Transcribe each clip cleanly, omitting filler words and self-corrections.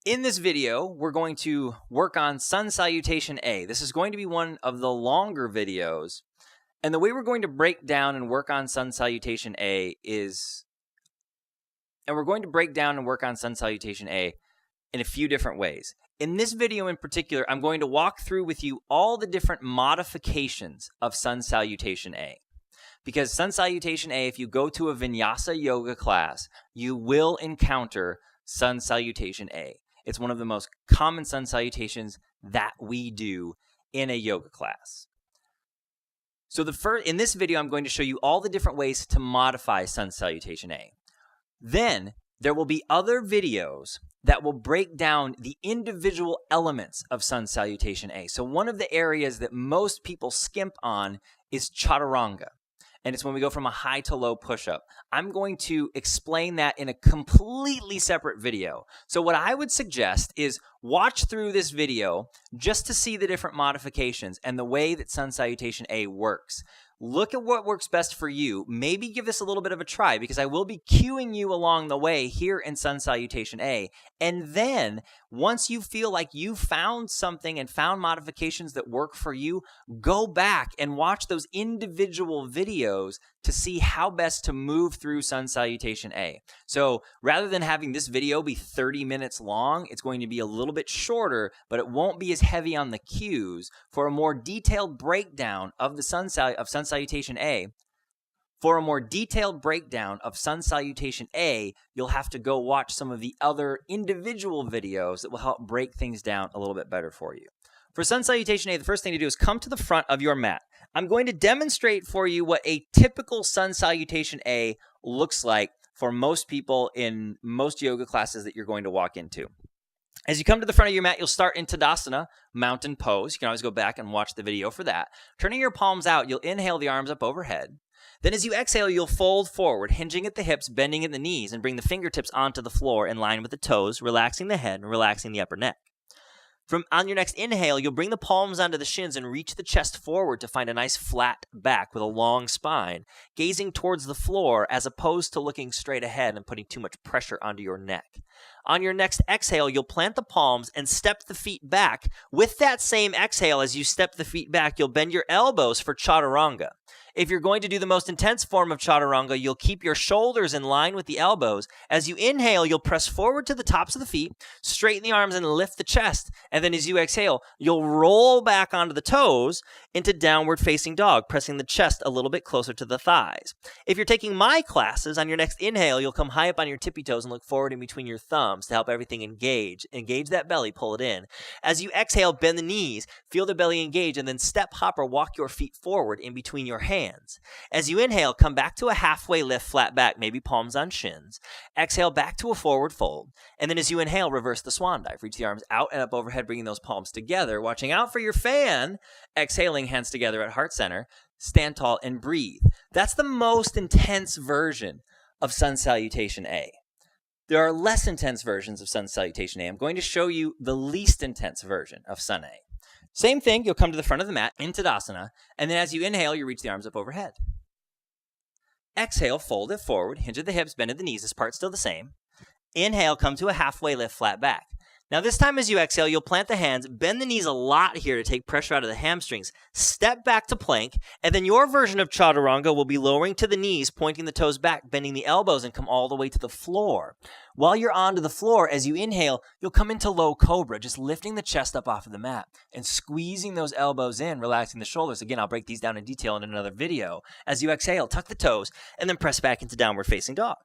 In this video, we're going to work on Sun Salutation A. This is going to be one of the longer videos. And the way we're going to break down and work on Sun Salutation A is, in a few different ways. In this video in particular, I'm going to walk through with you all the different modifications of Sun Salutation A. Because Sun Salutation A, if you go to a Vinyasa yoga class, you will encounter Sun Salutation A. It's one of the most common sun salutations that we do in a yoga class. So in this video, I'm going to show you all the different ways to modify Sun Salutation A. Then there will be other videos that will break down the individual elements of Sun Salutation A. So one of the areas that most people skimp on is Chaturanga. And it's when we go from a high to low push-up. I'm going to explain that in a completely separate video. So what I would suggest is watch through this video just to see the different modifications and the way that Sun Salutation A works. Look at what works best for you. Maybe give this a little bit of a try because I will be cueing you along the way here in Sun Salutation A. And then once you feel like you found something and found modifications that work for you, go back and watch those individual videos to see how best to move through Sun Salutation A. So rather than having this video be 30 minutes long, it's going to be a little bit shorter, but it won't be as heavy on the cues. For a more detailed breakdown of the Sun Salutation A, you'll have to go watch some of the other individual videos that will help break things down a little bit better for you. For Sun Salutation A, the first thing to do is come to the front of your mat. I'm going to demonstrate for you what a typical Sun Salutation A looks like for most people in most yoga classes that you're going to walk into. As you come to the front of your mat, you'll start in Tadasana, mountain pose. You can always go back and watch the video for that. Turning your palms out, you'll inhale the arms up overhead. Then as you exhale, you'll fold forward, hinging at the hips, bending at the knees, and bring the fingertips onto the floor in line with the toes, relaxing the head and relaxing the upper neck. On your next inhale, you'll bring the palms onto the shins and reach the chest forward to find a nice flat back with a long spine, gazing towards the floor as opposed to looking straight ahead and putting too much pressure onto your neck. On your next exhale, you'll plant the palms and step the feet back. With that same exhale, as you step the feet back, you'll bend your elbows for Chaturanga. If you're going to do the most intense form of Chaturanga, you'll keep your shoulders in line with the elbows. As you inhale, you'll press forward to the tops of the feet, straighten the arms and lift the chest. And then as you exhale, you'll roll back onto the toes into downward facing dog, pressing the chest a little bit closer to the thighs. If you're taking my classes, on your next inhale, you'll come high up on your tippy toes and look forward in between your thumbs to help everything engage. Engage that belly, pull it in. As you exhale, bend the knees, feel the belly engage, and then step, hop, or walk your feet forward in between your hands. As you inhale, come back to a halfway lift, flat back, maybe palms on shins. Exhale back to a forward fold. And then as you inhale, reverse the swan dive. Reach the arms out and up overhead, bringing those palms together. Watching out for your fan. Exhaling, hands together at heart center. Stand tall and breathe. That's the most intense version of Sun Salutation A. There are less intense versions of Sun Salutation A. I'm going to show you the least intense version of Sun A. Same thing, you'll come to the front of the mat in Tadasana, and then as you inhale, you reach the arms up overhead. Exhale, fold it forward, hinge at the hips, bend at the knees. This part's still the same. Inhale, come to a halfway lift, flat back. Now this time as you exhale, you'll plant the hands, bend the knees a lot here to take pressure out of the hamstrings. Step back to plank, and then your version of Chaturanga will be lowering to the knees, pointing the toes back, bending the elbows, and come all the way to the floor. While you're onto the floor, as you inhale, you'll come into low cobra, just lifting the chest up off of the mat and squeezing those elbows in, relaxing the shoulders. Again, I'll break these down in detail in another video. As you exhale, tuck the toes, and then press back into downward facing dog.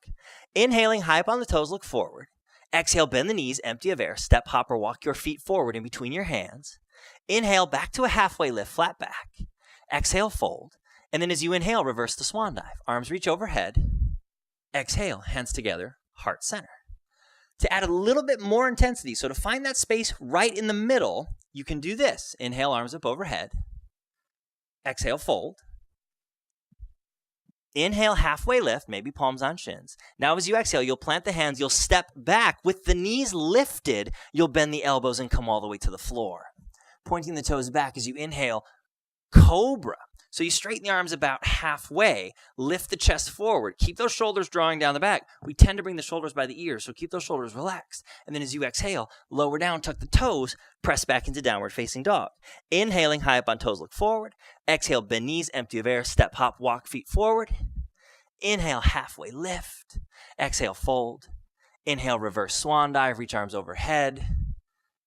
Inhaling, high up on the toes, look forward. Exhale, bend the knees, empty of air, step, hop, or walk your feet forward in between your hands. Inhale, back to a halfway lift, flat back. Exhale, fold. And then as you inhale, reverse the swan dive. Arms reach overhead. Exhale, hands together, heart center. To add a little bit more intensity, so to find that space right in the middle, you can do this. Inhale, arms up overhead. Exhale, fold. Inhale, halfway lift, maybe palms on shins. Now as you exhale, you'll plant the hands, you'll step back. With the knees lifted, you'll bend the elbows and come all the way to the floor. Pointing the toes back as you inhale, Cobra. So you straighten the arms about halfway, lift the chest forward, keep those shoulders drawing down the back. We tend to bring the shoulders by the ears, so keep those shoulders relaxed. And then as you exhale, lower down, tuck the toes, press back into downward facing dog. Inhaling, high up on toes, look forward. Exhale, bend knees, empty of air, step, hop, walk, feet forward. Inhale, halfway lift. Exhale, fold. Inhale, reverse swan dive, reach arms overhead.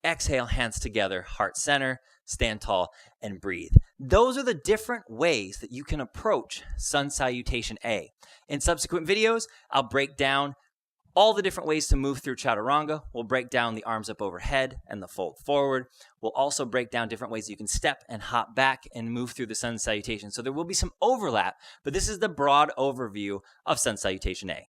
Exhale, hands together, heart center, stand tall, and breathe. Those are the different ways that you can approach Sun Salutation A. In subsequent videos, I'll break down all the different ways to move through Chaturanga. We'll break down the arms up overhead and the fold forward. We'll also break down different ways you can step and hop back and move through the Sun Salutation. So there will be some overlap, but this is the broad overview of Sun Salutation A.